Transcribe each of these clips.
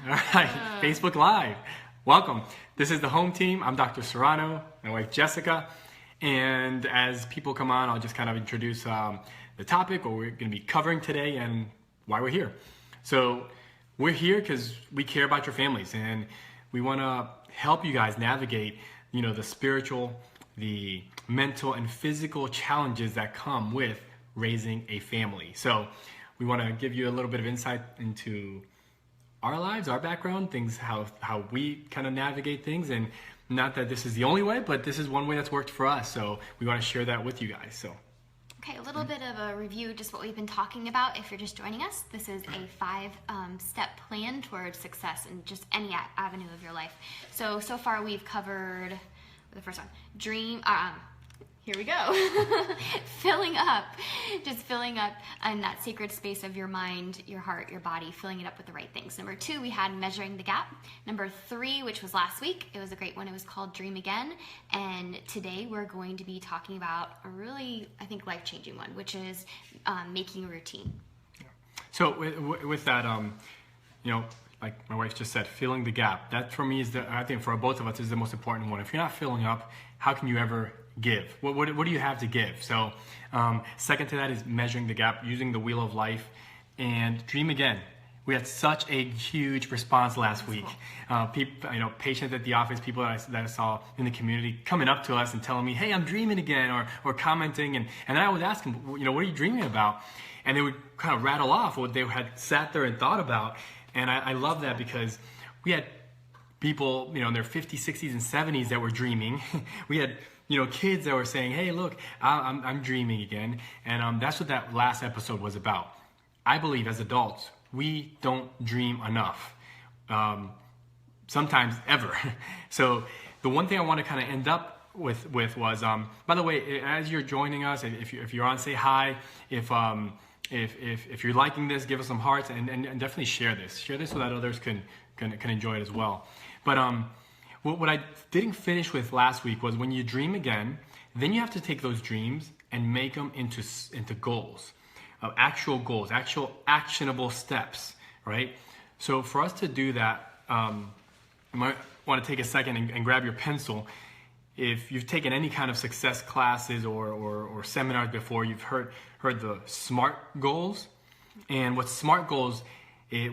All right, Facebook Live. Welcome. This is the home team. I'm Dr. Serrano, my wife Jessica. And as people come on, I'll just kind of introduce the topic, what we're going to be covering today, and why we're here. So we're here because we care about your families, and we want to help you guys navigate, the spiritual, the mental, and physical challenges that come with raising a family. So we want to give you a little bit of insight into our lives, our background, things, how we kind of navigate things, and not that this is the only way, but this is one way that's worked for us. So we want to share that with you guys. So. Okay, a little bit of a review, just what we've been talking about. If you're just joining us, this is a 5-step plan towards success in just any avenue of your life. So far we've covered the first one, dream. Here we go. filling up in that sacred space of your mind, your heart, your body, filling it up with the right things. Number 2, we had measuring the gap. Number 3, which was last week, it was a great one. It was called Dream Again. And today we're going to be talking about a really, I think, life-changing one, which is making a routine. So with that, like my wife just said, filling the gap. That for me I think for both of us is the most important one. If you're not filling up, how can you ever give? What do you have to give? So second to that is measuring the gap, using the wheel of life, and dream again. We had such a huge response last week. People, patients at the office, people that I saw in the community coming up to us and telling me, "Hey, I'm dreaming again," or commenting, and I would ask them, what are you dreaming about? And they would kind of rattle off what they had sat there and thought about. And I love that because we had people, in their 50s, 60s, and 70s that were dreaming. We had, kids that were saying, "Hey, look, I'm dreaming again." And that's what that last episode was about. I believe as adults, we don't dream enough. Sometimes ever. So the one thing I want to kind of end up with was, by the way, as you're joining us, if you're on, say hi. If you're liking this, give us some hearts, and definitely share this. Share this so that others can enjoy it as well. But what I didn't finish with last week was when you dream again, then you have to take those dreams and make them into goals, actual goals, actual actionable steps, right? So for us to do that, you might want to take a second and grab your pencil. If you've taken any kind of success classes or seminars before, you've heard the SMART goals. And what SMART goals,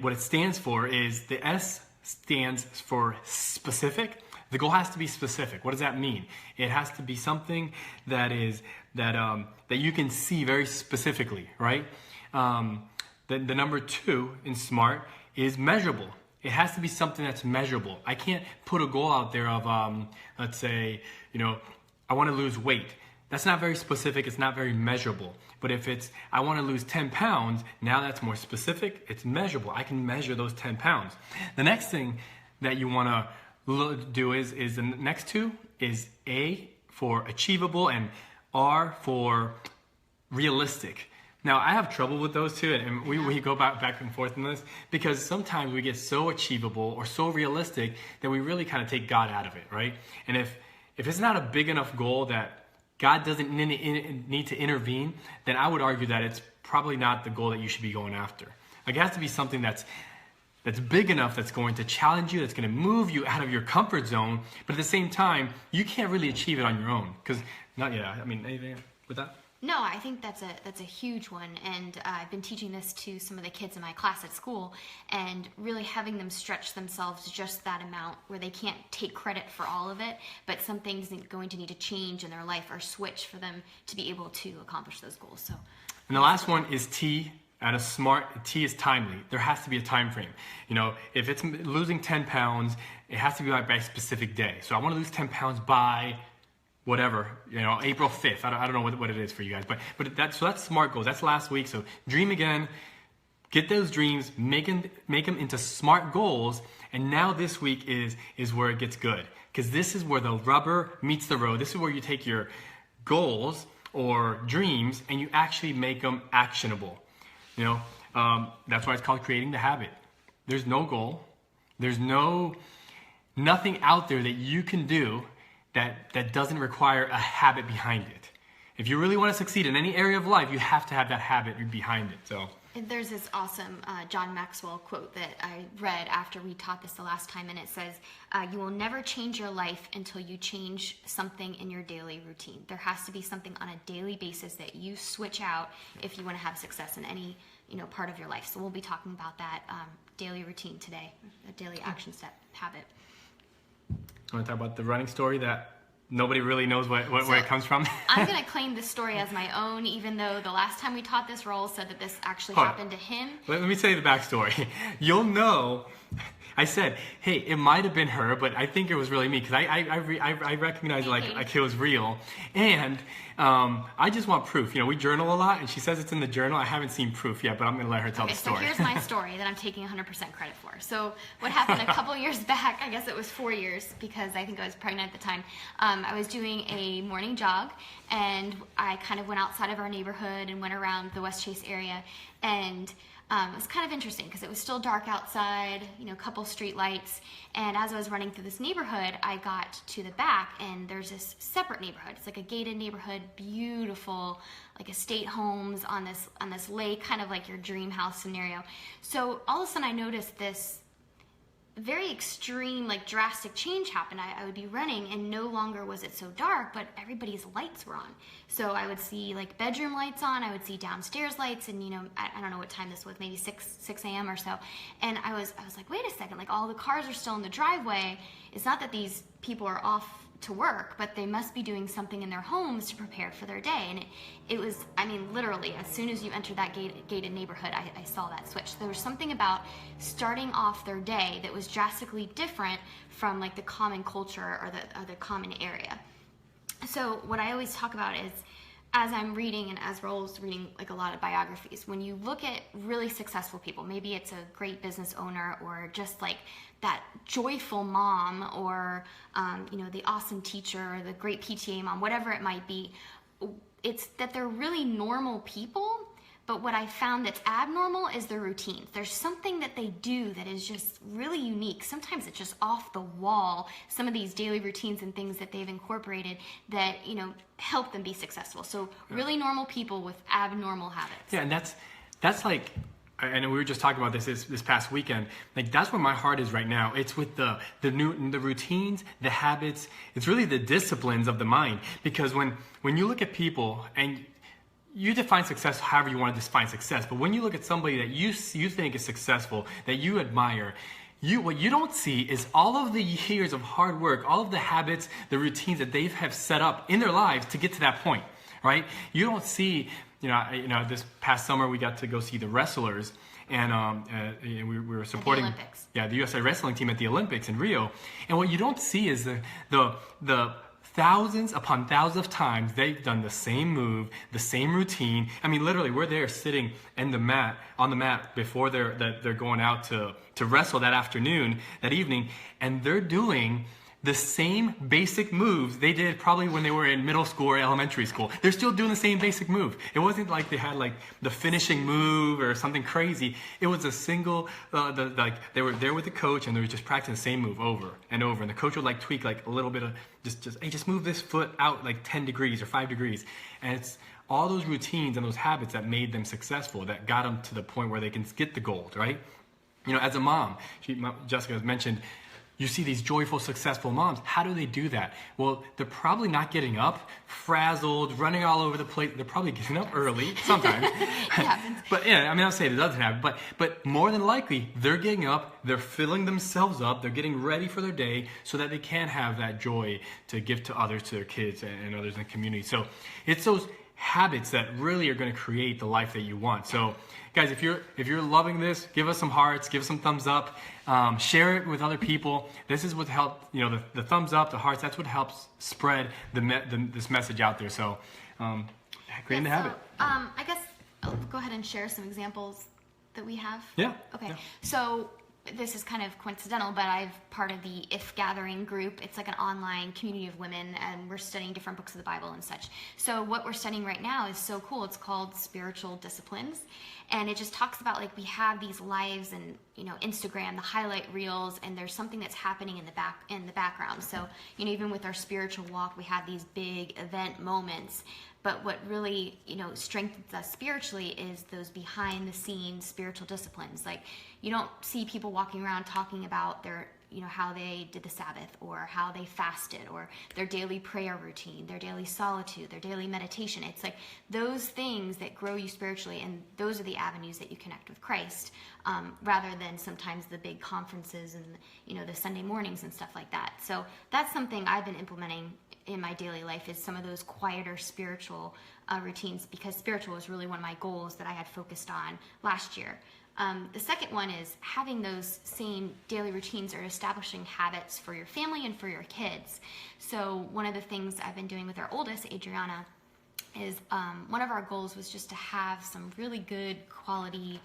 what it stands for is the S stands for specific. The goal has to be specific. What does that mean? It has to be something that you can see very specifically, right? The number 2 in SMART is measurable. It has to be something that's measurable. I can't put a goal out there of, let's say, I want to lose weight. That's not very specific. It's not very measurable. But if it's, I want to lose 10 pounds, now that's more specific. It's measurable. I can measure those 10 pounds. The next thing that you want to do is the next 2 is A for achievable and R for realistic. Now, I have trouble with those two, and we go back and forth in this because sometimes we get so achievable or so realistic that we really kind of take God out of it, right? And if it's not a big enough goal that God doesn't need to intervene, then I would argue that it's probably not the goal that you should be going after. Like, it has to be something that's big enough, that's going to challenge you, that's going to move you out of your comfort zone, but at the same time, you can't really achieve it on your own. Because, anything with that? No, I think that's a huge one, and I've been teaching this to some of the kids in my class at school, and really having them stretch themselves just that amount where they can't take credit for all of it, but something's going to need to change in their life or switch for them to be able to accomplish those goals. So, and the last one is T. At a SMART, T is timely. There has to be a time frame. If it's losing 10 pounds, it has to be by a specific day. So I want to lose 10 pounds by whatever, April 5th. I don't know what it is for you guys, but that's SMART goals. That's last week. So dream again, get those dreams, make them into SMART goals, and now this week is where it gets good, because this is where the rubber meets the road. This is where you take your goals or dreams and you actually make them actionable. That's why it's called creating the habit. There's no goal. There's nothing out there that you can do that doesn't require a habit behind it. If you really want to succeed in any area of life, you have to have that habit behind it. So There's this awesome John Maxwell quote that I read after we taught this the last time, and it says, you will never change your life until you change something in your daily routine. There has to be something on a daily basis that you switch out if you want to have success in any part of your life. So we'll be talking about that daily routine today, a daily action step habit. I want to talk about the running story that nobody really knows where it comes from. I'm going to claim this story as my own, even though the last time we taught this, Raul said that this actually happened to him. Let me tell you the backstory. You'll know. I said, hey, it might have been her, but I think it was really me because I recognize like it was real. And I just want proof. We journal a lot, and she says it's in the journal. I haven't seen proof yet, but I'm going to let her tell the story. So here's my story that I'm taking 100% credit for. So what happened a couple years back, I guess it was 4 years because I think I was pregnant at the time. I was doing a morning jog, and I kind of went outside of our neighborhood and went around the West Chase area, and it was kind of interesting because it was still dark outside, a couple street lights. And as I was running through this neighborhood, I got to the back, and there's this separate neighborhood. It's like a gated neighborhood, beautiful, like estate homes on this lake, kind of like your dream house scenario. So all of a sudden I noticed this very extreme, like drastic change happened. I would be running, and no longer was it so dark, but everybody's lights were on. So I would see like bedroom lights on, I would see downstairs lights, and I don't know what time this was, maybe 6 a.m. or so. And I was like, wait a second, like all the cars are still in the driveway. It's not that these people are off to work, but they must be doing something in their homes to prepare for their day. And it was, literally, as soon as you enter that gated neighborhood, I saw that switch. There was something about starting off their day that was drastically different from like the common culture or the common area. So what I always talk about is, as I'm reading and as Raul's reading like a lot of biographies, when you look at really successful people, maybe it's a great business owner or just like that joyful mom or, the awesome teacher or the great PTA mom, whatever it might be, it's that they're really normal people. But what I found that's abnormal is their routines. There's something that they do that is just really unique. Sometimes it's just off the wall, some of these daily routines and things that they've incorporated that, help them be successful. So really normal people with abnormal habits. Yeah, and that's like, I know we were just talking about this past weekend. Like that's where my heart is right now. It's with the routines, the habits. It's really the disciplines of the mind. Because when you look at people and you define success however you want to define success, but when you look at somebody that you think is successful, that you admire, what you don't see is all of the years of hard work, all of the habits, the routines that they have set up in their lives to get to that point, right? You don't see, this past summer we got to go see the wrestlers, and we were supporting the Olympics. The USA wrestling team at the Olympics in Rio. And what you don't see is the thousands upon thousands of times they've done the same move, the same routine. Literally, we're there sitting on the mat before they're going out to wrestle that evening, and they're doing the same basic moves they did probably when they were in middle school or elementary school. They're still doing the same basic move. It wasn't like they had like the finishing move or something crazy. It was a single, they were there with the coach and they were just practicing the same move over and over. And the coach would like tweak like a little bit of just move this foot out like 10 degrees or 5 degrees. And it's all those routines and those habits that made them successful, that got them to the point where they can get the gold, right? As a mom, Jessica has mentioned, you see these joyful, successful moms. How do they do that? Well, they're probably not getting up, frazzled, running all over the place. They're probably getting up early sometimes. It happens. But I'm not saying it doesn't happen, but more than likely, they're getting up, they're filling themselves up, they're getting ready for their day so that they can have that joy to give to others, to their kids and others in the community. So it's those habits that really are going to create the life that you want. So guys, if you're loving this, give us some hearts, give us some thumbs up, share it with other people. This is what helps, the thumbs up, the hearts, that's what helps spread this message out there. So creating the habit. I guess I'll go ahead and share some examples that we have. Yeah. Okay. Yeah. So this is kind of coincidental, but I'm part of the If Gathering group. It's like an online community of women, and we're studying different books of the Bible and such. So what we're studying right now is so cool. It's called Spiritual Disciplines, and it just talks about like we have these lives and Instagram, the highlight reels, and there's something that's happening in the background. So, even with our spiritual walk, we have these big event moments. But what really, strengthens us spiritually is those behind the scenes spiritual disciplines. Like, you don't see people walking around talking about their, how they did the Sabbath, or how they fasted, or their daily prayer routine, their daily solitude, their daily meditation. It's like those things that grow you spiritually, and those are the avenues that you connect with Christ, rather than sometimes the big conferences and, the Sunday mornings and stuff like that. So that's something I've been implementing in my daily life, is some of those quieter spiritual routines, because spiritual was really one of my goals that I had focused on last year. The second one is having those same daily routines, or establishing habits for your family and for your kids. So one of the things I've been doing with our oldest, Adriana, is one of our goals was just to have some really good quality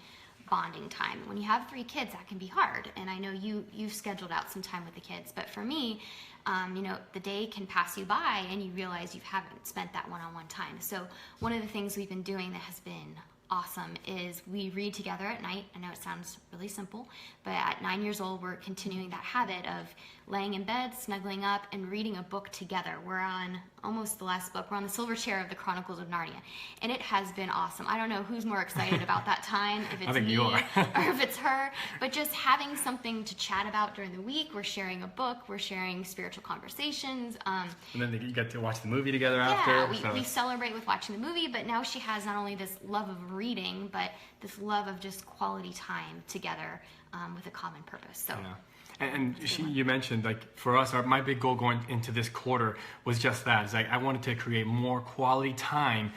bonding time. When you have 3 kids, that can be hard. And I know you've scheduled out some time with the kids, but for me, the day can pass you by and you realize you haven't spent that one-on-one time. So one of the things we've been doing that has been awesome is we read together at night. I know it sounds really simple, but at 9 years old, we're continuing that habit of laying in bed, snuggling up, and reading a book together. We're on almost the last book. We're on the Silver Chair of the Chronicles of Narnia, and it has been awesome. I don't know who's more excited about that time, if it's me or if it's her, but just having something to chat about during the week. We're sharing a book, we're sharing spiritual conversations. And then you get to watch the movie together after. Yeah, we celebrate with watching the movie, but now she has not only this love of reading, but this love of just quality time together with a common purpose. So. Yeah. And you mentioned, like, for us, my big goal going into this quarter was just that. Is like, I wanted to create more quality time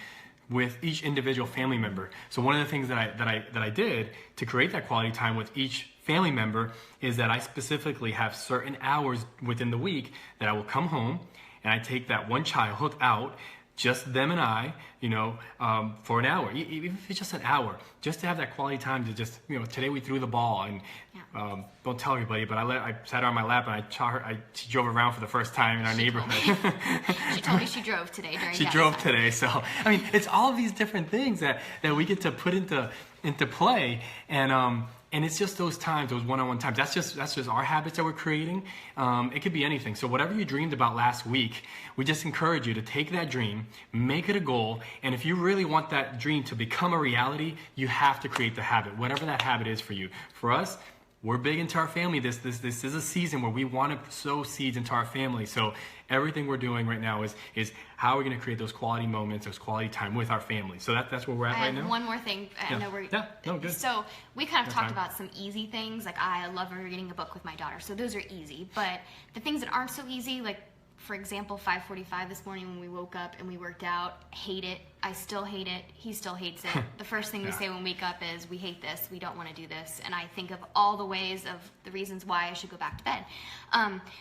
with each individual family member. So one of the things that I did to create that quality time with each family member is that I specifically have certain hours within the week that I will come home and I take that one child out, just them and I, for an hour, even if it's just an hour, just to have that quality time to just, today we threw the ball, and don't tell everybody, but I sat her on my lap and I taught her, she drove around for the first time in our neighborhood. She told me she drove today during She drove today, so, I mean, it's all of these different things that we get to put into play, and it's just those times, those one-on-one times. That's just our habits that we're creating. It could be anything. So whatever you dreamed about last week, we just encourage you to take that dream, make it a goal, and if you really want that dream to become a reality, you have to create the habit, whatever that habit is for you. For us, we're big into our family. This is a season where we want to sow seeds into our family. So everything we're doing right now is how we're going to create those quality moments, those quality time with our family. So that's where we're at right now. One more thing. I know we're good. So we kind of talked about some easy things. Like, I love reading a book with my daughter. So those are easy. But the things that aren't so easy, like, for example, 5:45 this morning when we woke up and we worked out, hate it. I still hate it. He still hates it. The first thing we say when we wake up is, we hate this. We don't want to do this. And I think of all the ways of the reasons why I should go back to bed.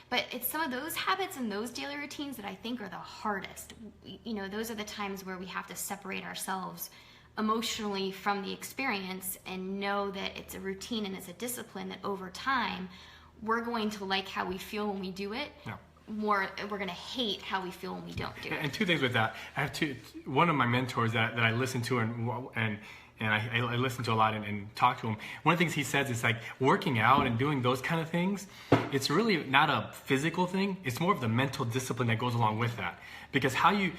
But it's some of those habits and those daily routines that I think are the hardest. Those are the times where we have to separate ourselves emotionally from the experience and know that it's a routine and it's a discipline that over time we're going to like how we feel when we do it. Yeah. More, we're going to hate how we feel when we don't do it. And 2 things with that. I have one of my mentors that I listen to and I listen to a lot and talk to him. One of the things he says is, like, working out and doing those kind of things, it's really not a physical thing. It's more of the mental discipline that goes along with that. Because how you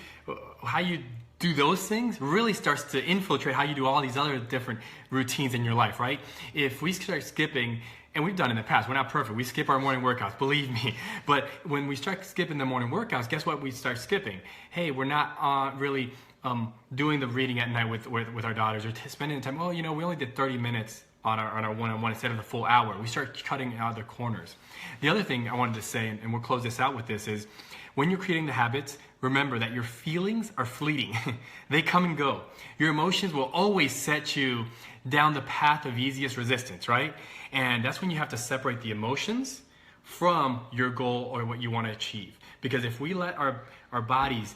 do those things really starts to infiltrate how you do all these other different routines in your life, right? If we start skipping, and we've done in the past, we're not perfect. We skip our morning workouts, believe me. But when we start skipping the morning workouts, guess what we start skipping? Hey, we're not really doing the reading at night with our daughters, or spending the time, we only did 30 minutes on our one-on-one instead of the full hour. We start cutting out the corners. The other thing I wanted to say, and we'll close this out with this, is when you're creating the habits, remember that your feelings are fleeting. They come and go. Your emotions will always set you down the path of easiest resistance, right? And that's when you have to separate the emotions from your goal or what you want to achieve. Because if we let our bodies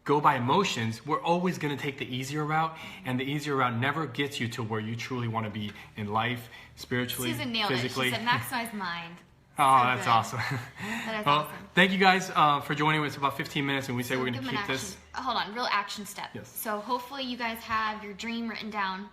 go by emotions, we're always going to take the easier route, and the easier route never gets you to where you truly want to be in life, spiritually, Susan nailed physically. It. She said maximize mind. Oh, So that's good. awesome. That is Well, awesome. thank you guys for joining us. About 15 minutes, and we say So we're going give to them an keep this. Hold on, real action step. Yes. So hopefully you guys have your dream written down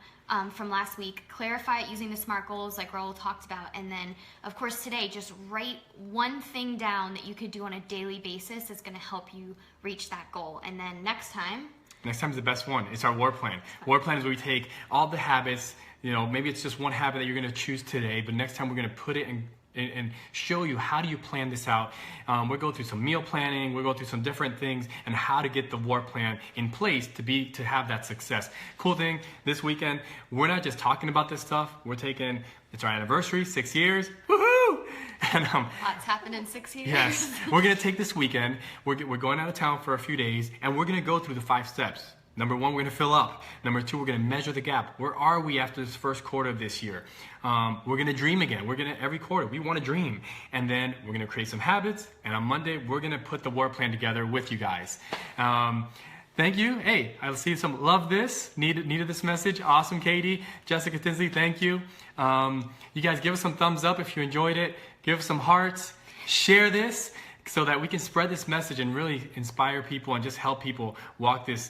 from last week, clarify it using the SMART goals like Raul talked about, and then of course today just write one thing down that you could do on a daily basis that's going to help you reach that goal. And then next time is the best one. It's our war plan. War plan is where we take all the habits, maybe it's just one habit that you're going to choose today, but next time we're going to put it in and show you how do you plan this out. We'll go through some meal planning, we'll go through some different things and how to get the war plan in place to have that success. Cool thing, this weekend, we're not just talking about this stuff, it's our anniversary, 6 years, woohoo! And lots happened in 6 years. Yes, we're gonna take this weekend, we're going out of town for a few days, and we're gonna go through the 5 steps. Number 1, we're going to fill up. Number 2, we're going to measure the gap. Where are we after this first quarter of this year? We're going to dream again. Every quarter, we want to dream. And then we're going to create some habits. And on Monday, we're going to put the war plan together with you guys. Thank you. Hey, I'll see some. Love this. Needed this message. Awesome, Katie. Jessica Tinsley, thank you. You guys give us some thumbs up if you enjoyed it. Give us some hearts. Share this, so that we can spread this message and really inspire people and just help people walk this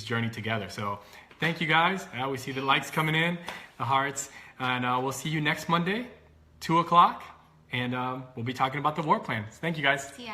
journey together. So thank you guys. I always see the likes coming in, the hearts, and we'll see you next Monday, 2 o'clock, and we'll be talking about the war plans. Thank you guys. See ya.